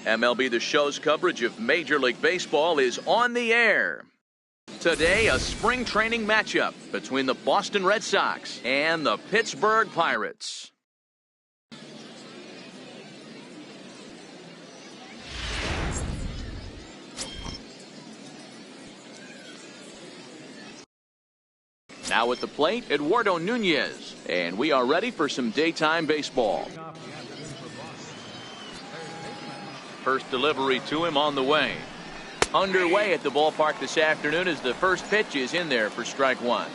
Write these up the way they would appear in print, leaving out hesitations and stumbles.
MLB The Show's coverage of Major League Baseball is on the air. Today, a spring training matchup between the Boston Red Sox and the Pittsburgh Pirates. Now at the plate, Eduardo Nunez, and we are ready for some daytime baseball. First delivery to him on the way. Underway at the ballpark this afternoon as the first pitch is in there for strike one.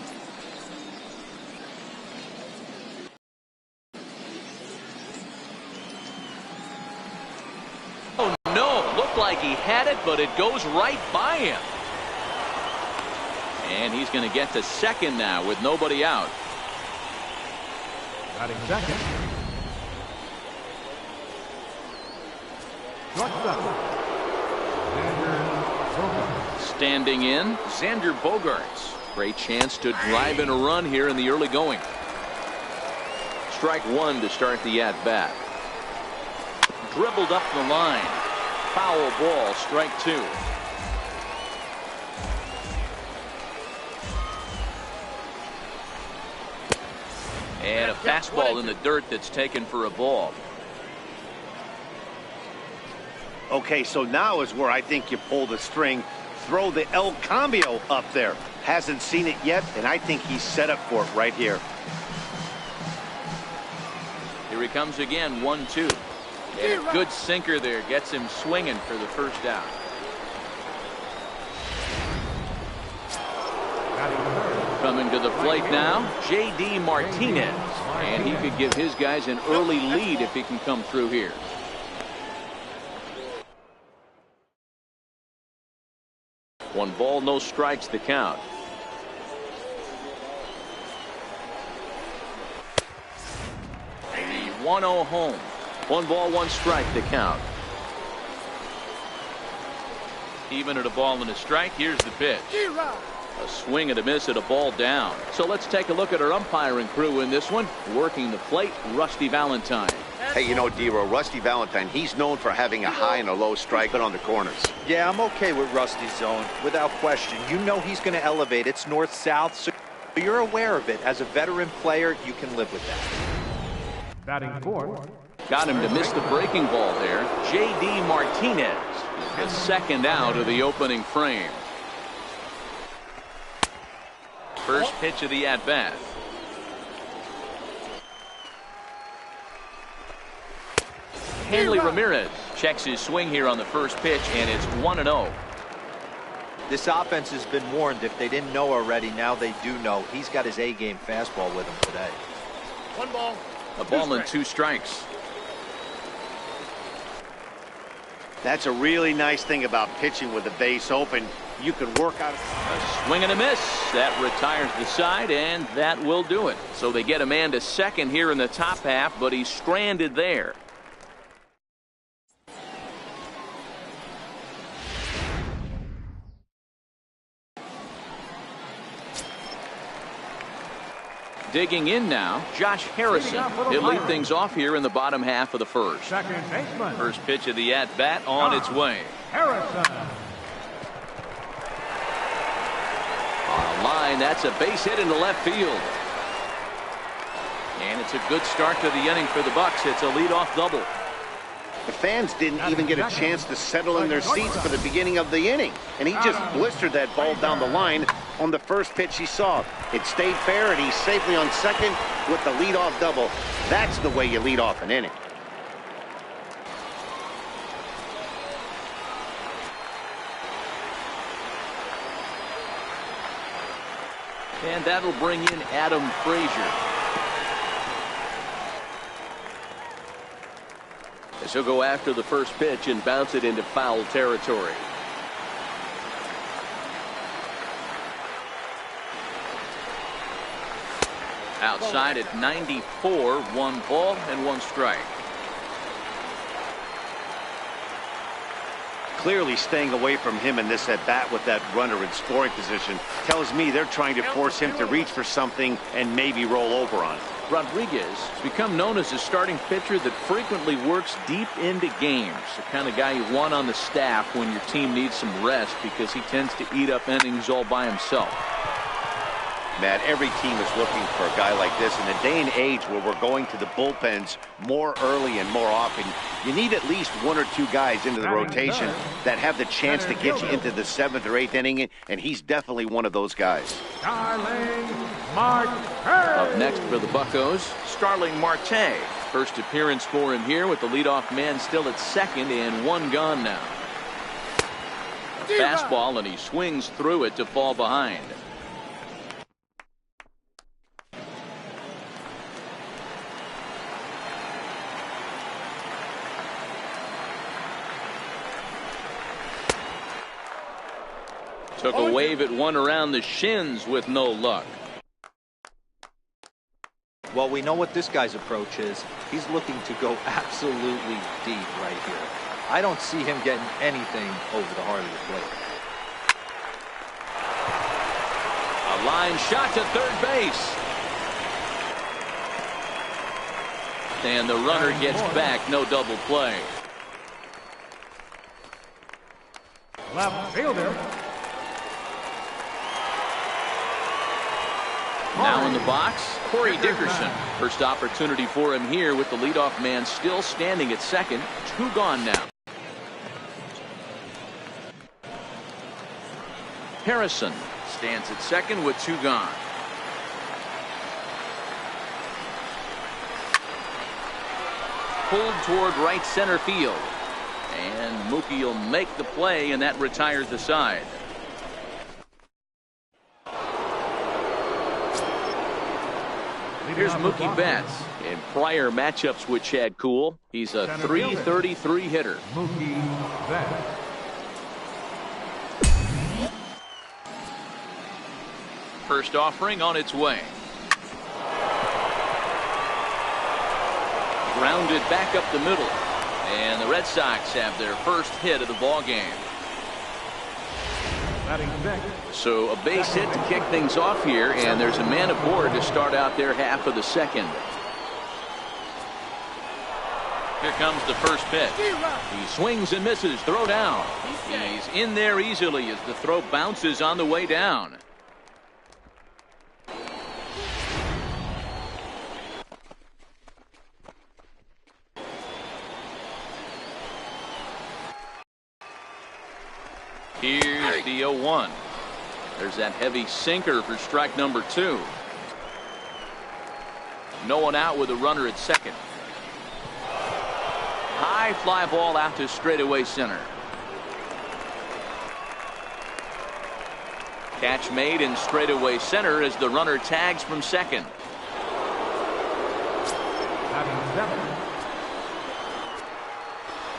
Oh no, looked like he had it, but it goes right by him. And he's going to get to second now with nobody out. Batting second. Standing in, Xander Bogaerts. Great chance to drive in a run here in the early going. Strike one to start the at-bat. Dribbled up the line. Foul ball, strike two. And a fastball in the dirt that's taken for a ball. Okay, so now is where I think you pull the string. Throw the El Cambio up there. Hasn't seen it yet, and I think he's set up for it right here. Here he comes again, 1-2. And a good sinker there gets him swinging for the first out. Coming to the plate now, J.D. Martinez. And he could give his guys an early lead if he can come through here. One ball, no strikes the count. The 1-0 home. One ball, one strike the count. Even at a ball and a strike, here's the pitch. A swing and a miss at a ball down. So let's take a look at our umpiring crew in this one. Working the plate, Rusty Valentine. Hey, you know, Dero, Rusty Valentine, he's known for having a high and a low strike, but on the corners. Yeah, I'm okay with Rusty's zone, without question. You know he's going to elevate. It's north-south, so you're aware of it. As a veteran player, you can live with that. Batting fourth. Got him to miss the breaking ball there. J.D. Martinez, the second out of the opening frame. First pitch of the at-bat. Hanley Ramirez checks his swing here on the first pitch, and it's 1-0. This offense has been warned. If they didn't know already, now they do know. He's got his A-game fastball with him today. One ball. A ball and two strikes. That's a really nice thing about pitching with the base open. You can work out a swing and a miss. That retires the side, and that will do it. So they get a man to second here in the top half, but he's stranded there. Digging in now, Josh Harrison. He'll lead things off here in the bottom half of the first. Second baseman. First pitch of the at-bat on its way. Harrison. On a line, that's a base hit into left field. And it's a good start to the inning for the Bucks. It's a leadoff double. The fans didn't even get a chance to settle in their seats for the beginning of the inning. And he just blistered that ball down the line on the first pitch he saw. It stayed fair, and he's safely on second with the leadoff double. That's the way you lead off an inning. And that'll bring in Adam Frazier. As he'll go after the first pitch and bounce it into foul territory. Outside at 94, one ball and one strike. clearly staying away from him in this at-bat with that runner in scoring position. Tells me they're trying to force him to reach for something and maybe roll over on it. Rodriguez has become known as a starting pitcher that frequently works deep into games. The kind of guy you want on the staff when your team needs some rest because he tends to eat up innings all by himself. Matt, every team is looking for a guy like this. In the day and age where we're going to the bullpens more early and more often, you need at least one or two guys into the rotation that have the chance to get you into the 7th or 8th inning, and he's definitely one of those guys. Starling Marte. Up next for the Buccos, Starling Marte. First appearance for him here with the leadoff man still at second and one gone now. Fastball, and he swings through it to fall behind. Took a wave at one around the shins with no luck. Well, we know what this guy's approach is. He's looking to go absolutely deep right here. I don't see him getting anything over the heart of the plate. A line shot to third base. And the runner gets back, no double play. Left fielder. Now in the box, Corey Dickerson. First opportunity for him here with the leadoff man still standing at second. Two gone now. Harrison stands at second with two gone. Pulled toward right center field. And Mookie will make the play, and that retires the side. Here's Mookie Betts. In prior matchups with Chad Kuhl, he's a .333 hitter. Mookie Betts. First offering on its way. Grounded back up the middle. And the Red Sox have their first hit of the ball game. So a base hit to kick things off here, and there's a man aboard to start out their half of the second. Here comes the first pitch. He swings and misses. Throw down. He's in there easily as the throw bounces on the way down. Here's the 0-1. There's that heavy sinker for strike number 2. No one out with a runner at second. High fly ball out to straightaway center. Catch made in straightaway center as the runner tags from second.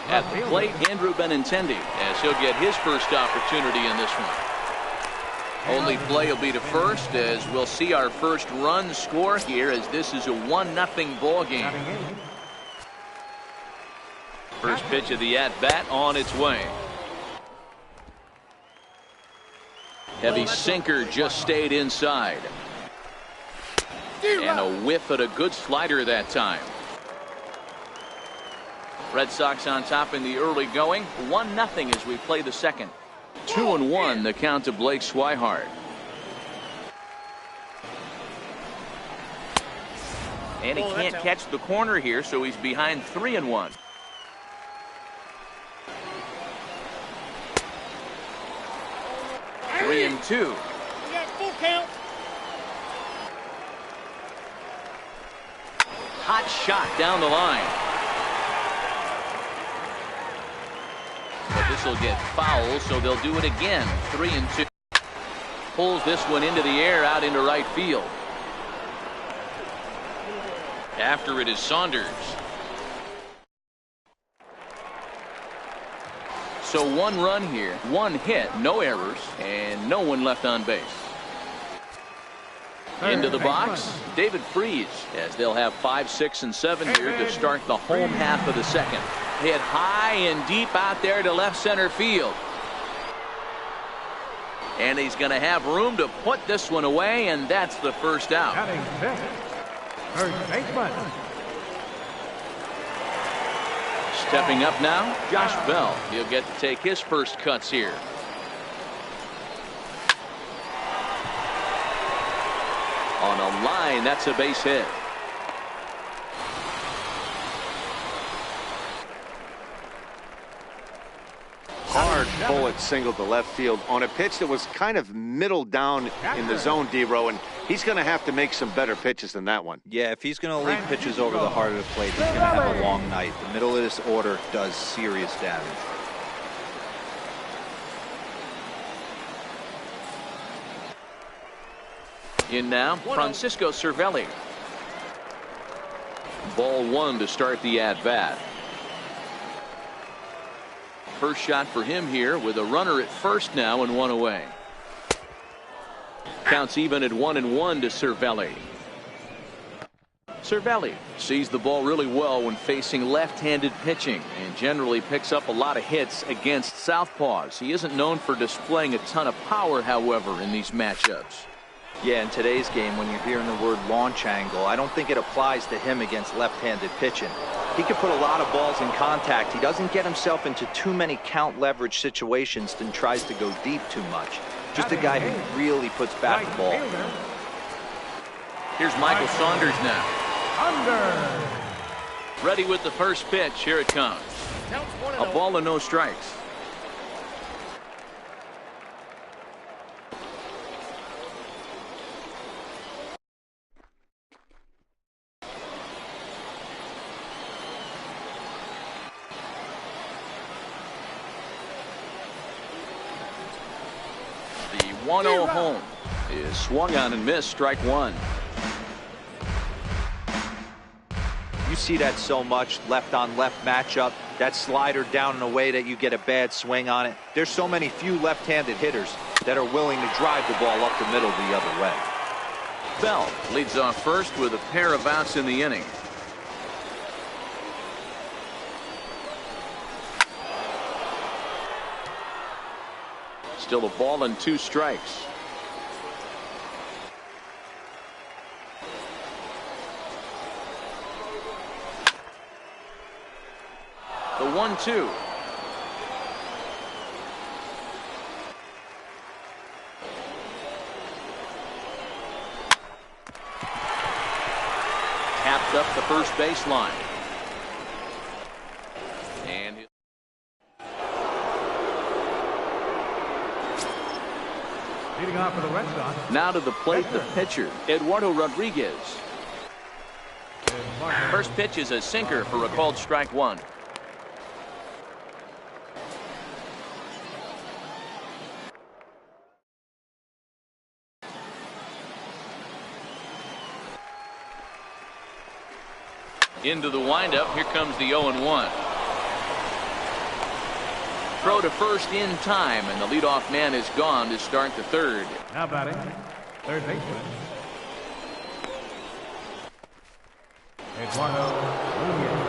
At the plate, Andrew Benintendi, as he'll get his first opportunity in this one. Only play will be to first, as we'll see our first run score here, as this is a 1-0 ball game. First pitch of the at-bat on its way. Heavy sinker just stayed inside. And a whiff at a good slider that time. Red Sox on top in the early going. 1-0 as we play the second. 2-1 the count to Blake Swihart. And he can't catch the corner here, so he's behind 3-1. Three and two. Full count. Hot shot down the line. But this will get foul, so they'll do it again. 3-2. Pulls this one into the air out into right field. After it is Saunders. So 1 run here, 1 hit, no errors, and no one left on base. Into the box, David Freese, as they'll have 5, 6, and 7 here to start the home half of the second. hit high and deep out there to left center field. And he's going to have room to put this one away, and that's the first out. Batting fifth, third baseman. Stepping up now, Josh Bell. He'll get to take his first cuts here. On a line, that's a base hit. Hard bullet single to left field on a pitch that was kind of middle down in the zone, D-Row, and he's going to have to make some better pitches than that one. Yeah, if he's going to leave pitches over the heart of the plate, he's going to have a long night. The middle of this order does serious damage. In now, Francisco Cervelli. Ball one to start the at-bat. First shot for him here with a runner at first now and one away. Counts even at 1-1 to Cervelli. Cervelli sees the ball really well when facing left-handed pitching and generally picks up a lot of hits against southpaws. He isn't known for displaying a ton of power, however, in these matchups. Yeah, in today's game, when you're hearing the word launch angle, I don't think it applies to him against left-handed pitching. He can put a lot of balls in contact. He doesn't get himself into too many count leverage situations and tries to go deep too much. Just a guy who really puts back the ball. Here's Michael Saunders now. Under. Ready with the first pitch. Here it comes. A ball and no strikes. The 1-0 home is swung on and missed. Strike one. You see that so much, left on left matchup, that slider down and away that you get a bad swing on it. There's so many few left-handed hitters that are willing to drive the ball up the middle the other way. Bell leads off first with a pair of outs in the inning. Still a ball and two strikes. The 1-2. Tapped up the first baseline. And Leading off for the Red Sox. now to the plate, the pitcher, Eduardo Rodriguez. First pitch is a sinker for a called strike one. Into the windup. Here comes the 0-1. Throw to first in time, and the leadoff man is gone to start the third. Now batting, third baseman. Eduardo Nunez.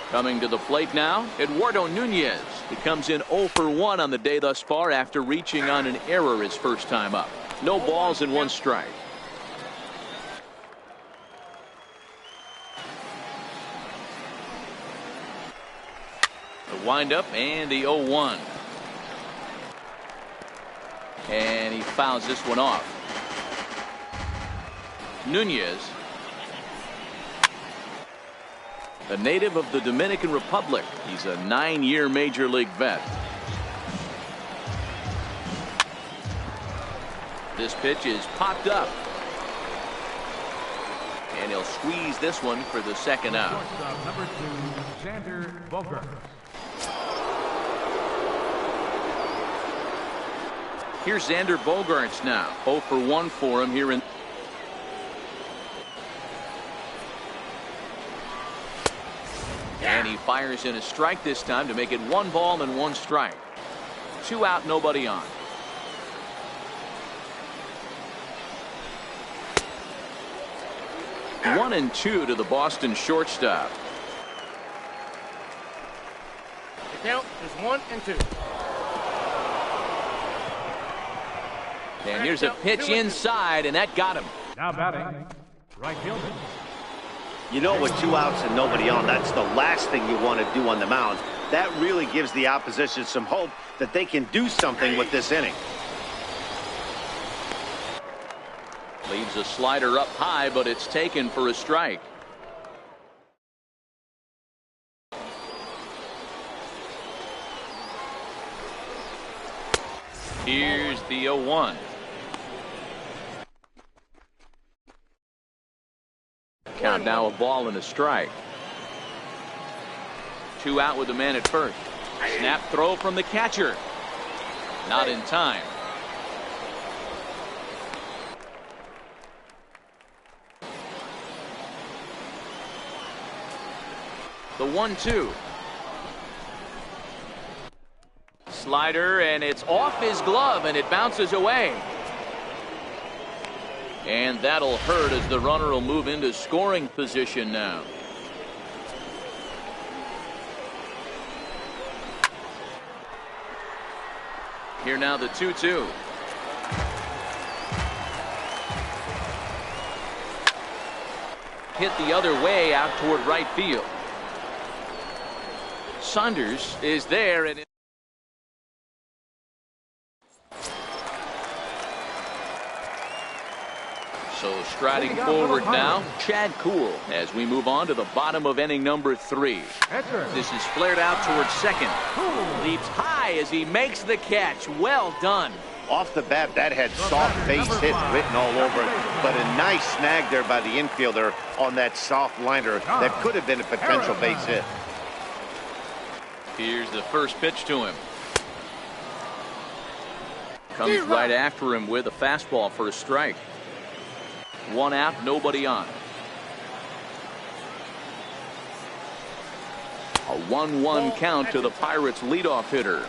Coming to the plate now, Eduardo Nunez. He comes in 0 for 1 on the day thus far after reaching on an error his first time up. No balls and one strike. The windup and the 0-1. And he fouls this one off. Nunez, a native of the Dominican Republic. He's a 9-year major league vet. This pitch is popped up. And he'll squeeze this one for the second out. Shortstop number 2, Xander Bogaerts. Here's Xander Bogaerts now. 0 for 1 for him here in. And he fires in a strike this time to make it 1 ball and 1 strike. 2 out, nobody on. 1-2 to the Boston shortstop. The count is 1-2. And here's a pitch inside, and that got him. Now batting, right fielder. You know, with 2 outs and nobody on, that's the last thing you want to do on the mound. That really gives the opposition some hope that they can do something with this inning. Leaves a slider up high, but it's taken for a strike. Here's the 0-1. Count now a ball and a strike. 2 out with the man at first. Snap throw from the catcher. Not in time. The 1-2. Slider, and it's off his glove, and it bounces away. And that'll hurt as the runner will move into scoring position now. Here now the 2-2. Hit the other way out toward right field. Saunders is there, and so striding forward now, Chad Kuhl, as we move on to the bottom of inning number 3. This is flared out towards second. Leaps high as he makes the catch. Well done. Off the bat, that had soft base hit written all over it, but a nice snag there by the infielder on that soft liner that could have been a potential base hit. Here's the first pitch to him. Comes right after him with a fastball for a strike. 1 out, nobody on. A 1-1 count to the Pirates leadoff hitter.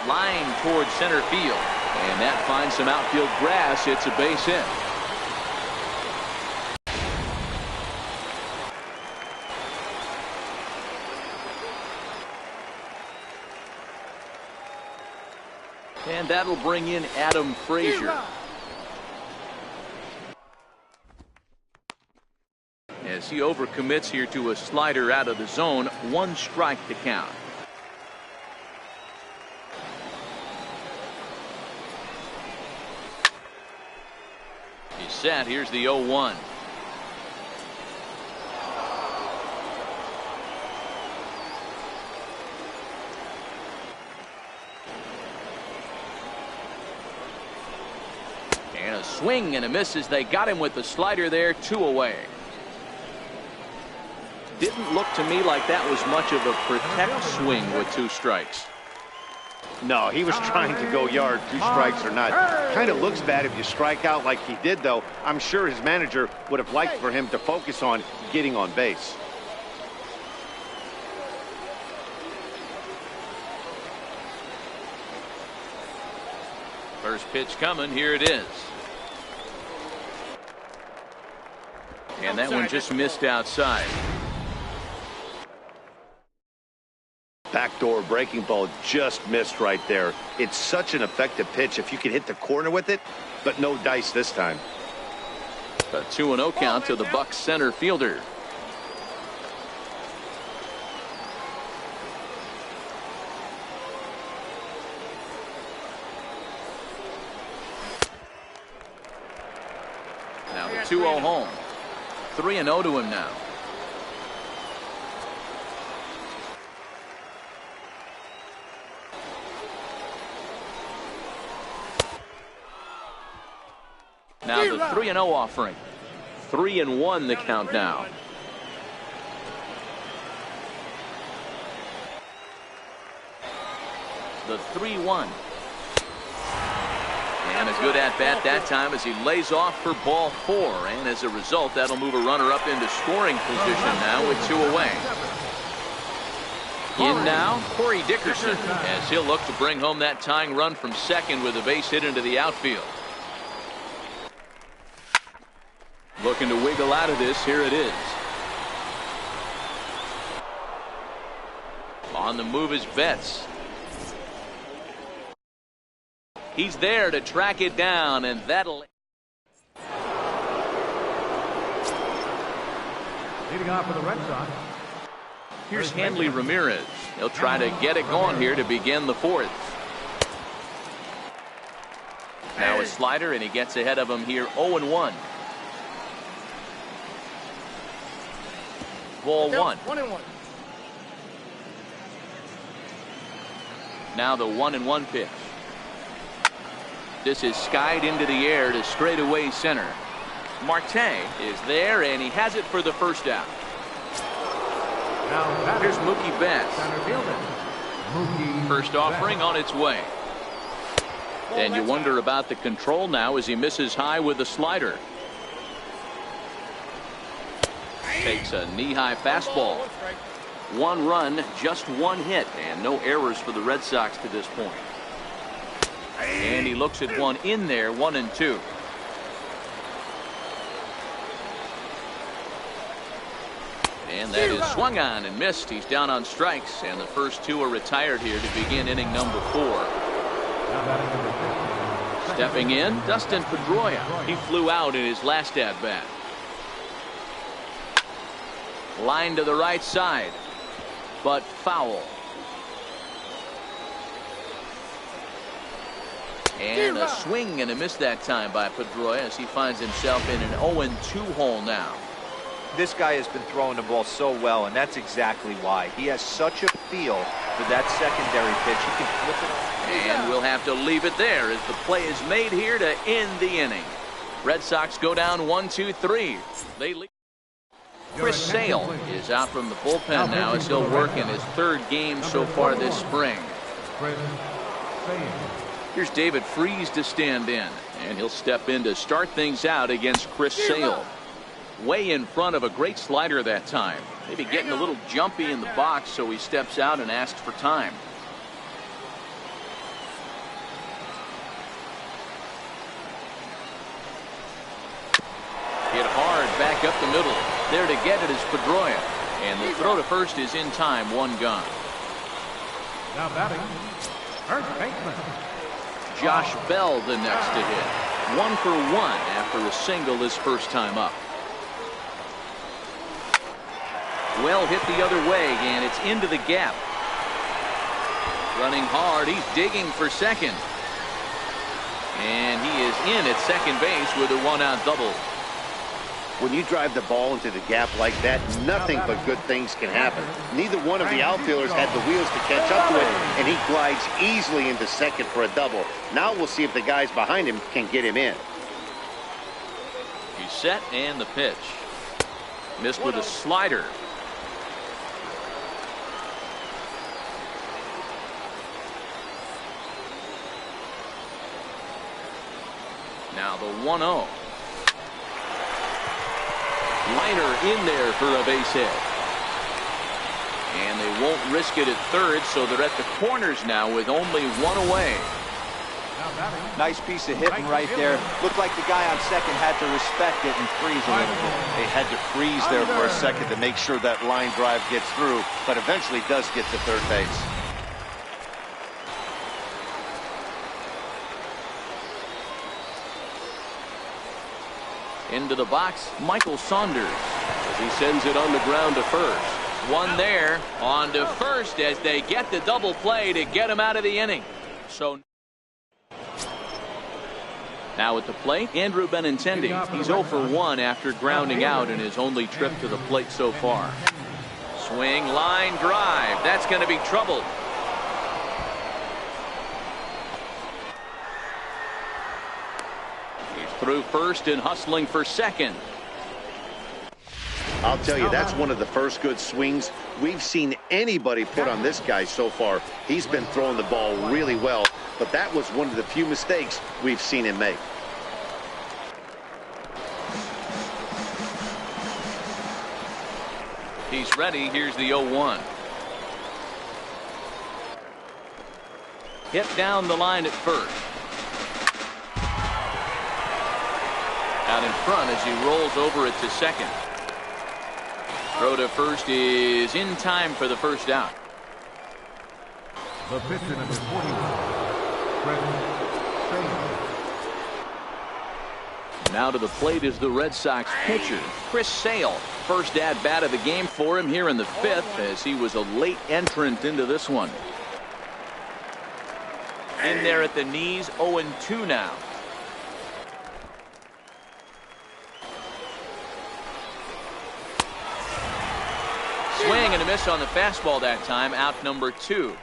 Line towards center field, and that finds some outfield grass. It's a base hit. And that'll bring in Adam Frazier. As he overcommits here to a slider out of the zone, 1 strike to count. He's set. Here's the 0-1. And a swing and a miss as they got him with the slider there. 2 away. Didn't look to me like that was much of a protect swing with 2 strikes. No, he was trying to go yard, 2 strikes or not. Kind of looks bad if you strike out like he did, though. I'm sure his manager would have liked for him to focus on getting on base. First pitch coming. Here it is. And that one just missed outside. Backdoor breaking ball just missed right there. It's such an effective pitch if you can hit the corner with it, but no dice this time. A 2-0 count to the Bucs center fielder. Now the 2-0 home. 3-0 to him now. Now the 3-0 offering. 3-1 the count now. The 3-1. And a good at-bat that time as he lays off for ball 4. And as a result, that'll move a runner up into scoring position now with 2 away. In now, Corey Dickerson, as he'll look to bring home that tying run from second with a base hit into the outfield. Looking to wiggle out of this. Here it is. On the move is Betts. He's there to track it down, and that'll... Leading off for the Red Sox. Here's Hanley Ramirez. He'll try to get it going here to begin the fourth. Now a slider, and he gets ahead of him here 0-1. Ball 1. 1-1. Now the 1-1 pitch. This is skied into the air to straightaway center. Marte is there, and he has it for the first out. Now Here's Mookie Betts. center fielder. Mookie First offering on its way. And you wonder about the control now as he misses high with the slider. Takes a knee-high fastball. 1 run, just 1 hit, and no errors for the Red Sox to this point. And he looks at one in there, 1-2. And that is swung on and missed. He's down on strikes, and the first 2 are retired here to begin inning number 4. Now batting number 50. Stepping in, Dustin Pedroia. He flew out in his last at-bat. Line to the right side, but foul. And a swing and a miss that time by Pedroia as he finds himself in an 0-2 hole now. This guy has been throwing the ball so well, and that's exactly why. He has such a feel for that secondary pitch. He can flip it off. And we'll have to leave it there as the play is made here to end the inning. Red Sox go down 1-2-3. They lead. Chris Sale is out from the bullpen now as he'll work in his 3rd game so far this spring. Chris Sale. Here's David Freese to stand in, and he'll step in to start things out against Chris Sale. Way in front of a great slider that time. Maybe getting a little jumpy in the box, so he steps out and asks for time. Hit hard back up the middle. There to get it is Pedroia. And the throw to first is in time, 1 gone. Now batting first baseman. Josh Bell the next to hit. 1 for 1 after a single his first time up. Well hit the other way, and it's into the gap. Running hard, he's digging for second. And he is in at second base with a 1-out double. When you drive the ball into the gap like that, nothing but good things can happen. Neither one of the outfielders had the wheels to catch up to it, and he glides easily into second for a double. Now we'll see if the guys behind him can get him in. He's set, and the pitch. Missed with a slider. Now the 1-0. Liner in there for a base hit. And they won't risk it at third, so they're at the corners now with only 1 away. Nice piece of hitting right there. Looked like the guy on second had to respect it and freeze a little bit. They had to freeze there for a second to make sure that line drive gets through, but eventually does get to third base. Into the box, Michael Saunders as he sends it on the ground to first. One there on to first as they get the double play to get him out of the inning. So now at the plate, Andrew Benintendi. He's 0 for 1 after grounding out in his only trip to the plate so far. Swing, line drive. That's going to be trouble. Through first and hustling for second. I'll tell you, that's one of the first good swings we've seen anybody put on this guy so far. He's been throwing the ball really well, but that was one of the few mistakes we've seen him make. He's ready. Here's the 0-1. Hit down the line at first. Out in front as he rolls over it to second. Throw to first is in time for the first out. The pitcher, number 41, Chris Sale. Now to the plate is the Red Sox pitcher, Chris Sale. First at-bat of the game for him here in the fifth, as he was a late entrant into this one. In there at the knees, 0-2 now. Swing and a miss on the fastball that time, out number 2.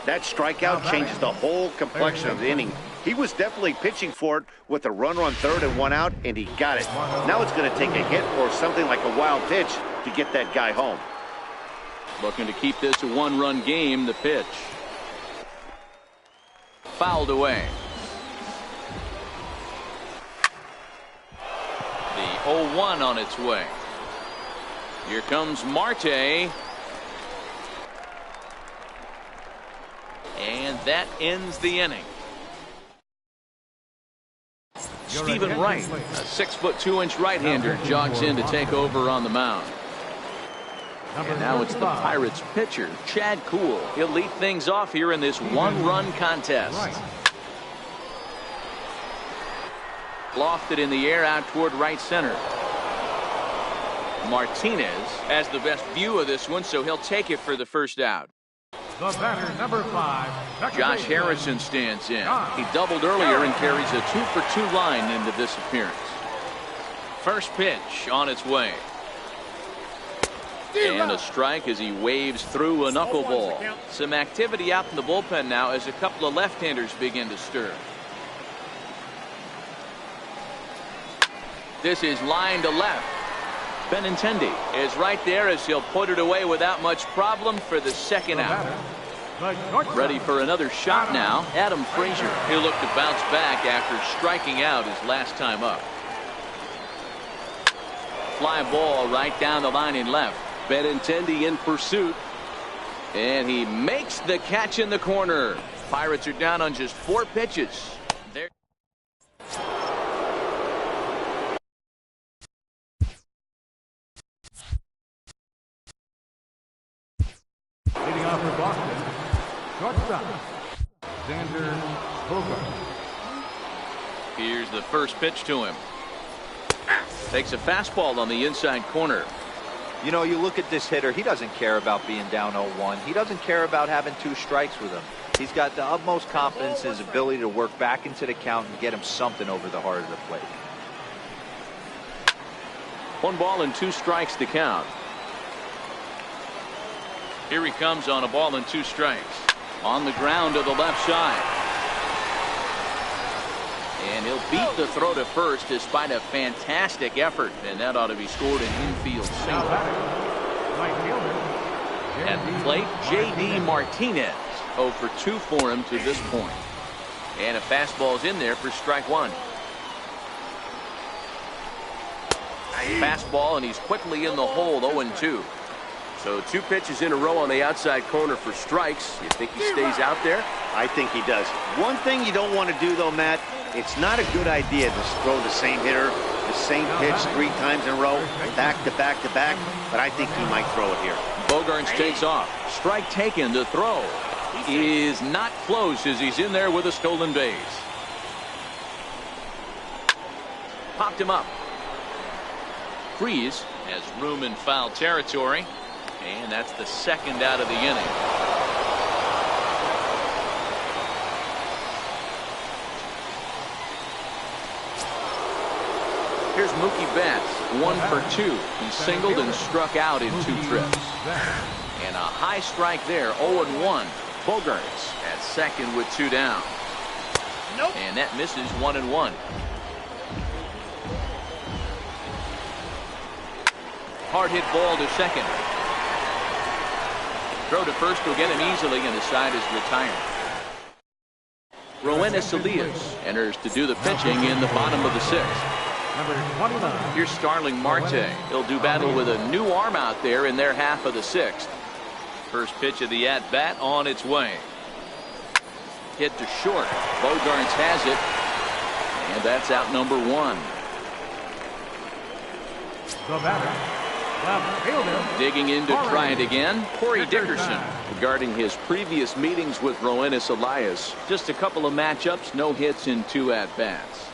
That strikeout changes the whole complexion of the inning. He was definitely pitching for it with a runner on third and 1 out, and he got it. Now it's going to take a hit or something like a wild pitch to get that guy home. Looking to keep this a one-run game. The pitch. Fouled away. The 0-1 on its way. Here comes Marte. And that ends the inning. Stephen Wright, a 6'2" right-hander, jogs in to take over on the mound. And now it's the Pirates pitcher, Chad Kuhl. He'll lead things off here in this one-run contest. Lofted in the air out toward right center. Martinez has the best view of this one, so he'll take it for the first out. The batter, number 5, Josh Harrison stands in. He doubled earlier and carries a 2-for-2 line into this appearance. First pitch on its way. And a strike as he waves through a knuckleball. Some activity out in the bullpen now as a couple of left-handers begin to stir. This is line to left. Benintendi is right there as he'll put it away without much problem for the second out. Ready for another shot now, Adam Frazier. He'll look to bounce back after striking out his last time up. Fly ball right down the line in left. Benintendi in pursuit. And he makes the catch in the corner. Pirates are down on just 4 pitches. They're leading off for Boston, shortstop, Xander Bogaerts. Here's the first pitch to him. Takes a fastball on the inside corner. You know, you look at this hitter, he doesn't care about being down 0-1. He doesn't care about having 2 strikes with him. He's got the utmost confidence in his ability to work back into the count and get him something over the heart of the plate. 1 ball and 2 strikes to count. Here he comes on a ball and 2 strikes. On the ground to the left side. And he'll beat the throw to first despite a fantastic effort. And that ought to be scored an infield single. At the plate, J.D. Martinez. 0 for 2 for him to this point. And a fastball's in there for strike 1. Fastball, and he's quickly in the hole, 0-2. So 2 pitches in a row on the outside corner for strikes. You think he stays out there? I think he does. One thing you don't want to do, though, Matt, it's not a good idea to throw the same hitter, the same pitch 3 times in a row, back to back to back, but I think he might throw it here. Bogaerts takes off. Strike taken. The throw is not close as he's in there with a stolen base. Popped him up. Freeze has room in foul territory. And that's the second out of the inning. Here's Mookie Betts, 1 for 2. He singled and struck out in 2 trips. And a high strike there, 0-1. Bogaerts at second with 2 down. And that misses 1-1. Hard hit ball to second. Throw to first will get him easily, and the side is retired. Roenis Elias enters to do the pitching in the bottom of the 6th. Number 29. Here's Starling Marte. He'll do battle with a new arm out there in their half of the 6th. First pitch of the at-bat on its way. Hit to short. Bogaerts has it. And that's out number 1. The batter, left fielder. Digging in to try it again, Corey Dickerson. Regarding his previous meetings with Roenis Elias, Just a couple of matchups, no hits in 2 at-bats.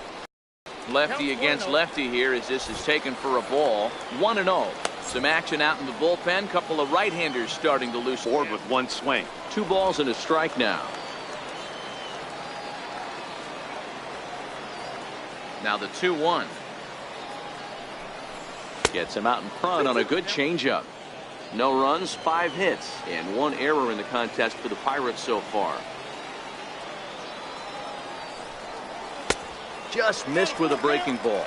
Lefty against lefty here as this is taken for a ball. 1-0. Some action out in the bullpen. Couple of right-handers starting to loosen. Forward with 1 swing. 2 balls and a strike now. Now the 2-1. Gets him out in front on a good changeup. no runs, 5 hits, and 1 error in the contest for the Pirates so far. Just missed with a breaking ball.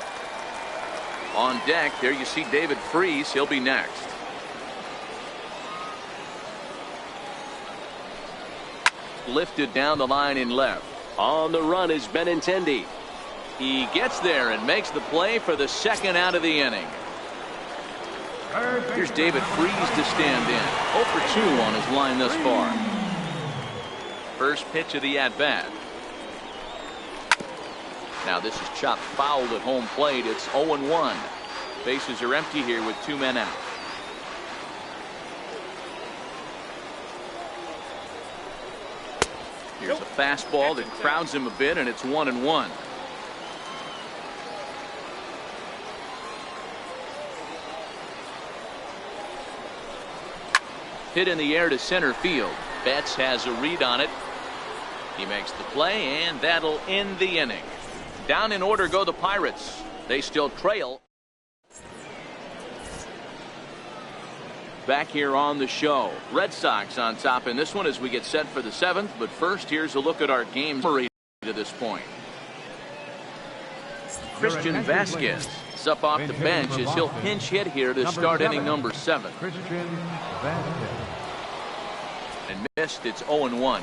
On deck, there you see David Freese. He'll be next. Lifted down the line in left. On the run is Benintendi. He gets there and makes the play for the 2nd out of the inning. Here's David Freese to stand in. 0 for 2 on his line thus far. First pitch of the at-bat. Now this is chopped foul at home plate. It's 0-1. Bases are empty here with 2 men out. Here's a fastball that crowds him a bit, and it's 1-1. Hit in the air to center field. Betts has a read on it. He makes the play, and that'll end the inning. Down in order go the Pirates. They still trail. Back here on the show. Red Sox on top in this one as we get set for the 7th. But first, here's a look at our game to this point. Christian Vasquez is up off the bench as he'll pinch hit here to start inning number 7. Christian Vasquez. And missed. It's 0-1.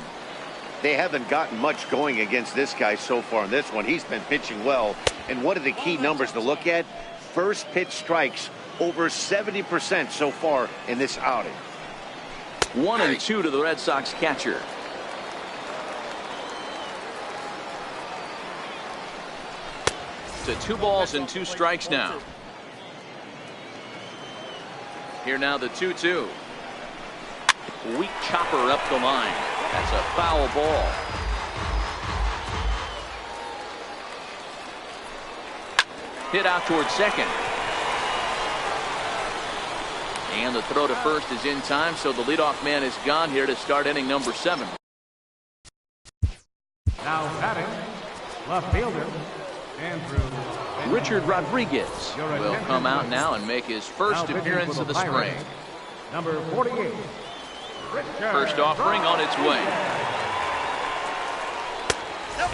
They haven't gotten much going against this guy so far in this one. He's been pitching well. And what are the key numbers to look at? First pitch strikes over 70% so far in this outing. 1-2 to the Red Sox catcher. To 2 balls and 2 strikes now. Here now the 2-2. Weak chopper up the line. That's a foul ball. Hit out towards second. And the throw to first is in time, so the leadoff man is gone here to start inning number 7. Now batting, left fielder, Andrew. Richard Rodriguez will come out now and make his first appearance of the spring. Number 48. First offering on its way.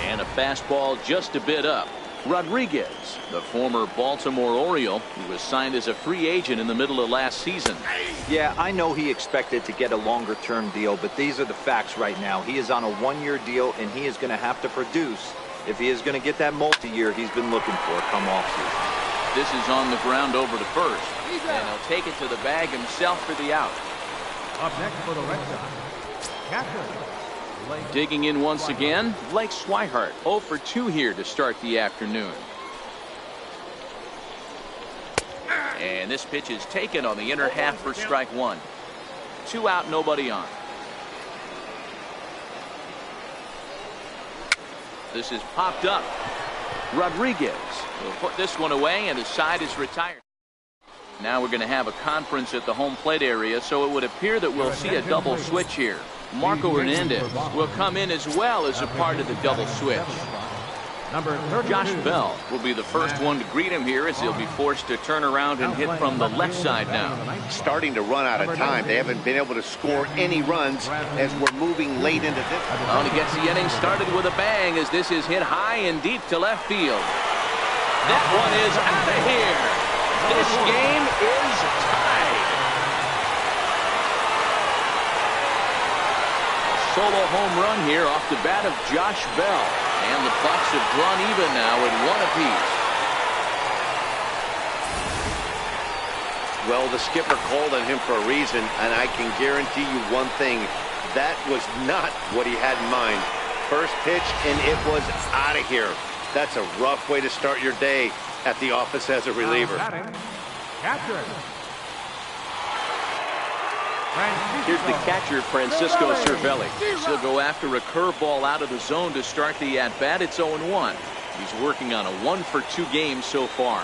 And a fastball just a bit up. Rodriguez, the former Baltimore Oriole, who was signed as a free agent in the middle of last season. Yeah, I know he expected to get a longer-term deal, but these are the facts right now. He is on a 1-year deal, and he is going to have to produce if he is going to get that multi-year he's been looking for come offseason. This is on the ground over to first, and he'll take it to the bag himself for the out. Up next for the Red Sox, catcher. Digging in once again, Blake Swihart. 0 for 2 here to start the afternoon. And this pitch is taken on the inner half for strike 1. 2 out, nobody on. This is popped up. Rodriguez will put this one away, and the side is retired. Now we're going to have a conference at the home plate area, so it would appear that we'll see a double switch here. Marco Hernandez will come in as well as a part of the double switch. Josh Bell will be the first one to greet him here as he'll be forced to turn around and hit from the left side now. Starting to run out of time. They haven't been able to score any runs as we're moving late into this. Well, and he gets the inning started with a bang as this is hit high and deep to left field. That one is out of here. This game is tied. Solo home run here off the bat of Josh Bell. And the Bucks have drawn even now at 1 apiece. Well, the skipper called on him for a reason, and I can guarantee you one thing. That was not what he had in mind. First pitch, and it was out of here. That's a rough way to start your day at the office as a reliever. Catcher. Here's the catcher, Francisco Cervelli. He'll go after a curveball out of the zone to start the at-bat. It's 0-1. He's working on a 1-for-2 game so far.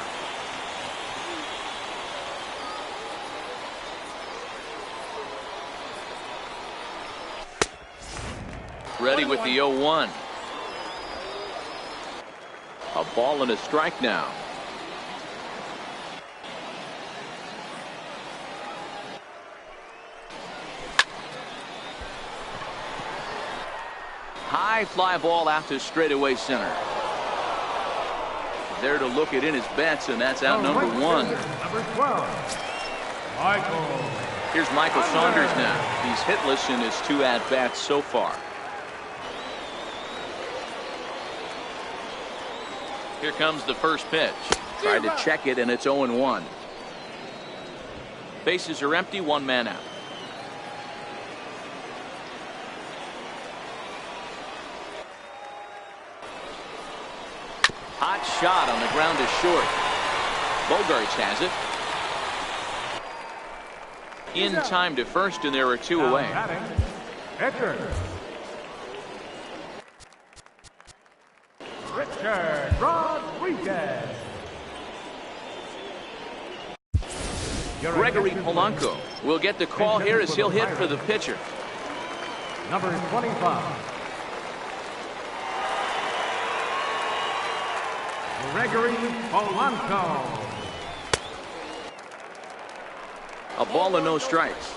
Ready with the 0-1. A ball and a strike now. High fly ball out to straightaway center. There to look it in his bets, and that's out number 1. Number 12. Michael. Here's Michael Saunders now. He's hitless in his 2 at-bats so far. Here comes the first pitch. Tried to check it, and it's 0-1. Bases are empty, 1 man out. Hot shot on the ground to short. Bogaerts has it. In time to first, and there are 2 away. Richard. Richard Rodriguez. Gregory Polanco will get the call here as he'll hit for the pitcher. Number 25. Gregory Polanco. A ball and no strikes.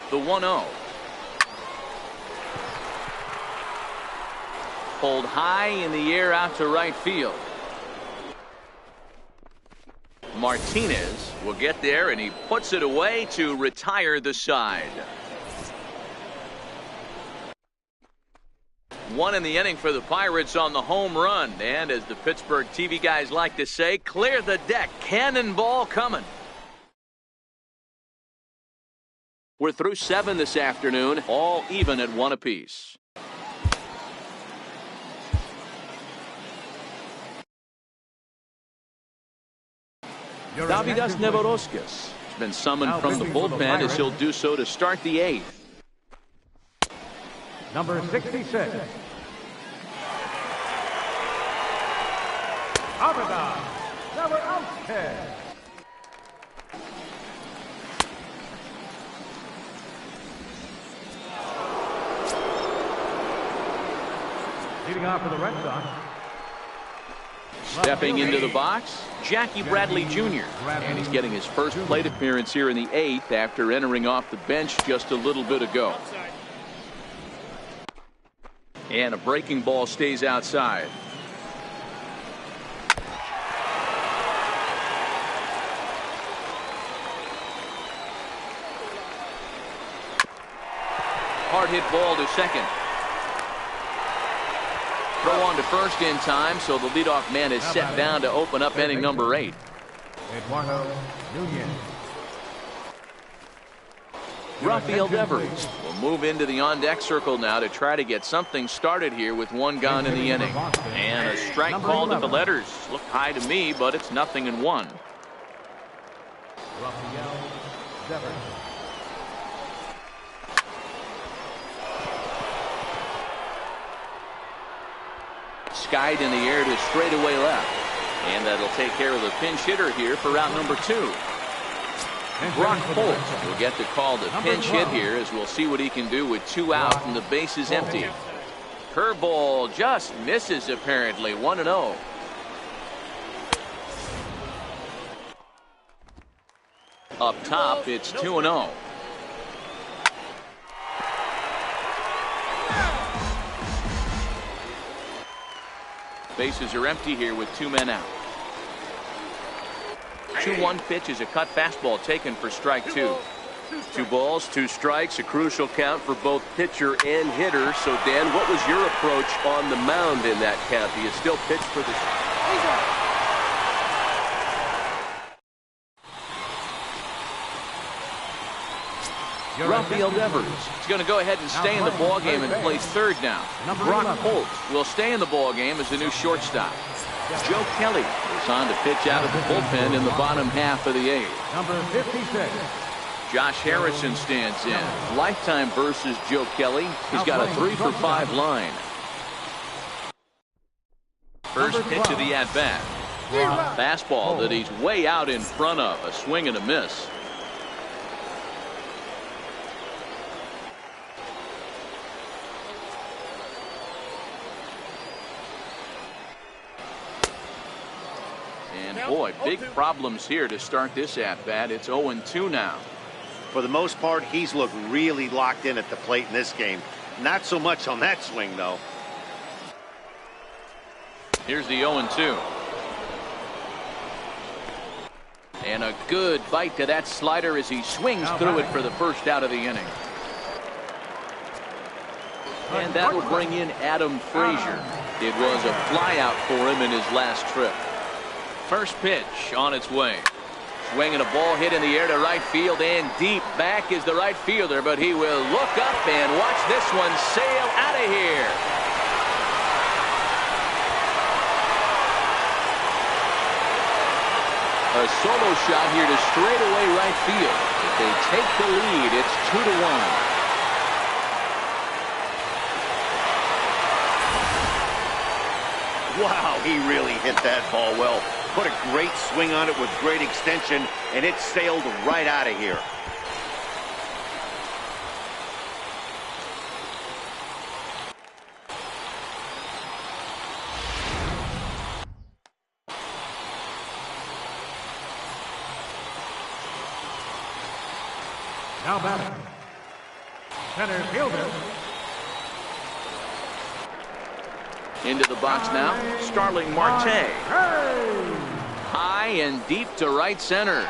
The 1-0. Pulled high in the air out to right field. Martinez will get there, and he puts it away to retire the side. 1 in the inning for the Pirates on the home run. And as the Pittsburgh TV guys like to say, clear the deck. Cannonball coming. We're through 7 this afternoon, all even at 1 apiece. Davidas Nevoroskis has been summoned from the bullpen as he'll do so to start the 8th. Number 66. Abada Nevoroskis. Leading off for the Red Sox. Stepping into the box, Jackie Bradley Jr. And he's getting his first plate appearance here in the 8th after entering off the bench just a little bit ago. And a breaking ball stays outside. Hard hit ball to second. Throw on to first in time, so the leadoff man is set down to open up inning number 8. Eduardo Nunez. Rafael Devers will move into the on-deck circle now to try to get something started here with 1 gone in the inning. And a strike called at the letters. Look high to me, but it's 0-1. Rafael Devers. Skied in the air to straightaway left. And that'll take care of the pinch hitter here for route number 2. Brock Holt will get the call to pinch hit here as we'll see what he can do with 2 out and the bases empty. Curveball just misses apparently. 1-0. Up top, it's 2-0. Bases are empty here with 2 men out. 2-1 pitch is a cut fastball taken for strike 2. 2 balls, 2 strikes, a crucial count for both pitcher and hitter. So, Dan, what was your approach on the mound in that count? Do you still pitch for the... Rafael Devers is going to go ahead and stay in the ballgame and plays third now. Brock Holt will stay in the ballgame as the new shortstop. Joe Kelly is on to pitch out of the bullpen in the bottom half of the 8th. Number 56. Josh Harrison stands in. Lifetime versus Joe Kelly. He's got a 3-for-5 line. First pitch of the at-bat. Fastball that he's way out in front of. A swing and a miss. And boy, big problems here to start this at-bat. It's 0-2 now. For the most part, he's looked really locked in at the plate in this game. Not so much on that swing, though. Here's the 0-2. And a good bite to that slider as he swings through it for the first out of the inning. And that will bring in Adam Frazier. It was a flyout for him in his last trip. First pitch on its way. Swinging a ball hit in the air to right field, and deep back is the right fielder, but he will look up and watch this one sail out of here. A solo shot here to straightaway right field. If they take the lead, it's 2-1. Wow, he really hit that ball well. Put a great swing on it with great extension, and it sailed right out of here. Now batting. Center fielder. Into the box now, Starling Marte. High and deep to right center.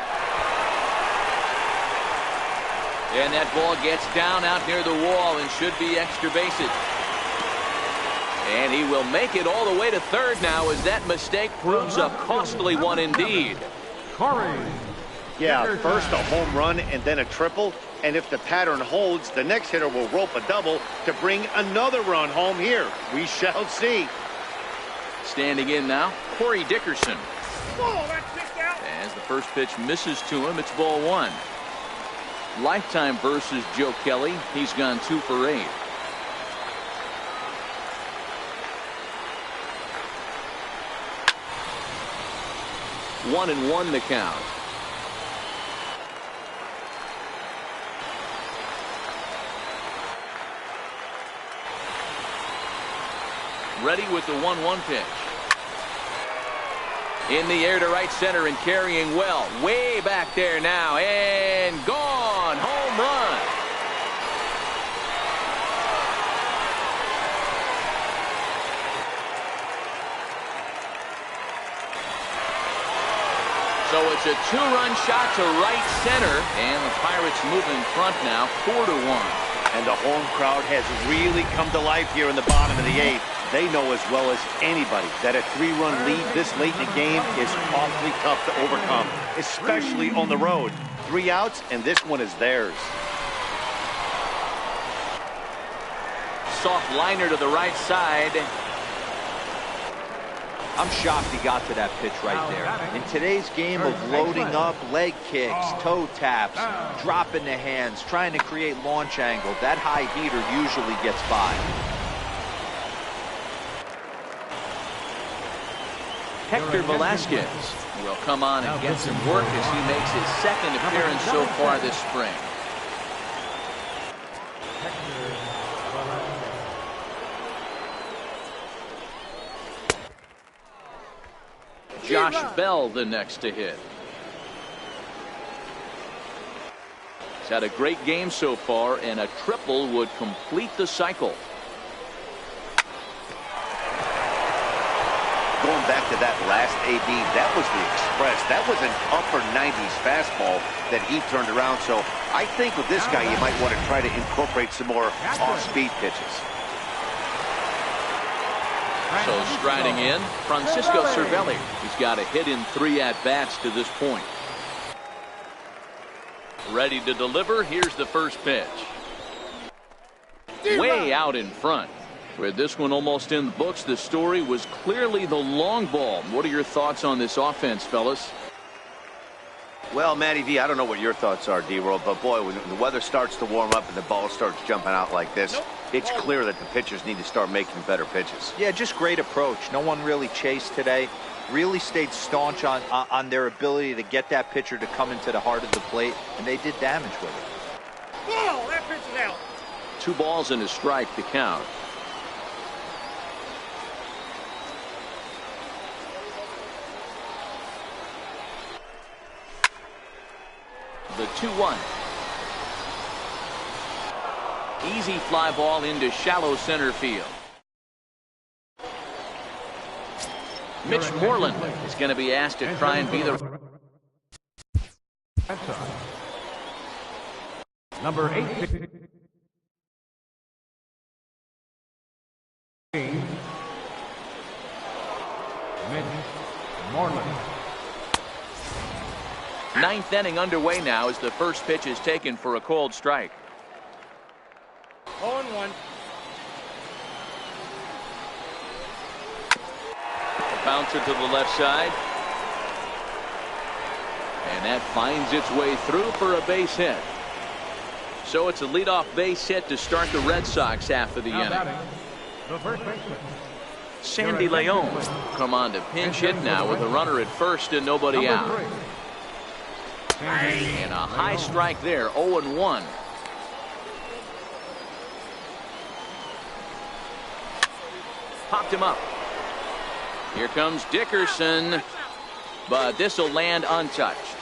And that ball gets down out near the wall and should be extra bases. And he will make it all the way to third now as that mistake proves a costly one indeed. Corey. Yeah, first a home run and then a triple. And if the pattern holds, the next hitter will rope a double to bring another run home here. We shall see. Standing in now, Corey Dickerson. Oh, that's kicked out. As the first pitch misses to him, it's ball 1. Lifetime versus Joe Kelly. He's gone 2 for 8. One and one the count. Ready with the 1-1 pitch. In the air to right center and carrying well. Way back there now. And gone. Home run. So it's a 2-run shot to right center. And the Pirates move in front now 4-1. And the home crowd has really come to life here in the bottom of the 8th. They know as well as anybody that a 3-run lead this late in the game is awfully tough to overcome, especially on the road. 3 outs, and this one is theirs. Soft liner to the right side. I'm shocked he got to that pitch right there. In today's game of loading up, leg kicks, toe taps, dropping the hands, trying to create launch angle, that high heater usually gets by. Hector Velasquez will come on and get some work as he makes his second appearance so far this spring. Josh Bell the next to hit. He's had a great game so far, and a triple would complete the cycle. back to that last AB, that was the Express. That was an upper 90s fastball that he turned around. So I think with this guy, you might want to try to incorporate some more off-speed pitches. So striding in, Francisco Cervelli. He's got a hit in 3 at-bats to this point. Ready to deliver. Here's the first pitch. Way out in front. With this one almost in the books, the story was clearly the long ball. What are your thoughts on this offense, fellas? Well, Matty V, I don't know what your thoughts are, D-World, but boy, when the weather starts to warm up and the ball starts jumping out like this, it's clear that the pitchers need to start making better pitches. Yeah, just great approach. No one really chased today. Really stayed staunch on their ability to get that pitcher to come into the heart of the plate, and they did damage with it. Ball, that pitch is out. 2 balls and a strike to count. The 2-1. Easy fly ball into shallow center field. Mitch Moreland is going to be asked to try and be the... Number 8. Mitch Moreland. 9th inning underway now as the first pitch is taken for a cold strike. 0-1. Bouncer to the left side. And that finds its way through for a base hit. So it's a leadoff base hit to start the Red Sox half of the inning. The first baseman. Sandy Leon come on to pinch hit now with a runner at first and nobody out. And a high strike there, 0-1. Popped him up. Here comes Dickerson, but this will land untouched.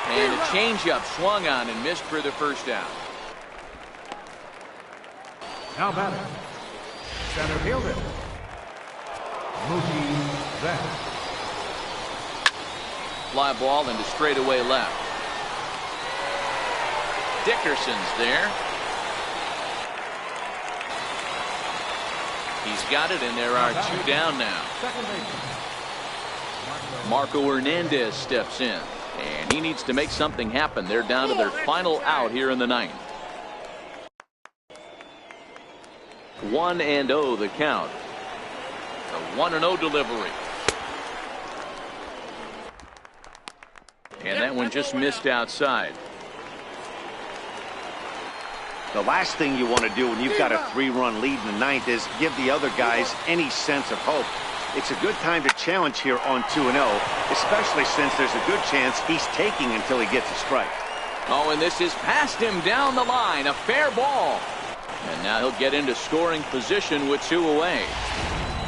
And a changeup swung on and missed for the first down. Now batting, center fielder, Mookie Betts. Fly ball into straightaway left. Dickerson's there. He's got it, and there are 2 down now. Marco Hernandez steps in, and he needs to make something happen. They're down to their final out here in the 9th. 1-0 the count. A 1-0 delivery. And that one just missed outside. The last thing you want to do when you've got a 3-run lead in the 9th is give the other guys any sense of hope. It's a good time to challenge here on 2-0, especially since there's a good chance he's taking until he gets a strike. Oh, and this is past him down the line. A fair ball. And now he'll get into scoring position with 2 away.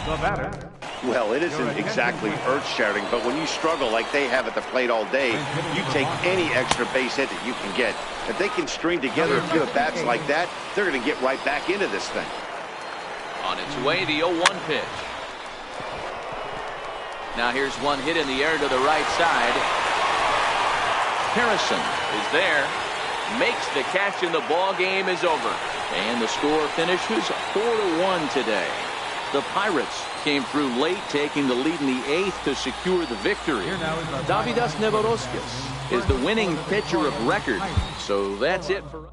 The batter. Well, it isn't exactly earth-shattering, but when you struggle like they have at the plate all day, you take any extra base hit that you can get. If they can string together a few at-bats like that, they're going to get right back into this thing. On its way, the 0-1 pitch. Now here's one hit in the air to the right side. Harrison is there. Makes the catch, and the ball game is over. And the score finishes 4-1 today. The Pirates came through late, taking the lead in the 8th to secure the victory. Davidas Nevoroskis is the winning pitcher of record. So that's it for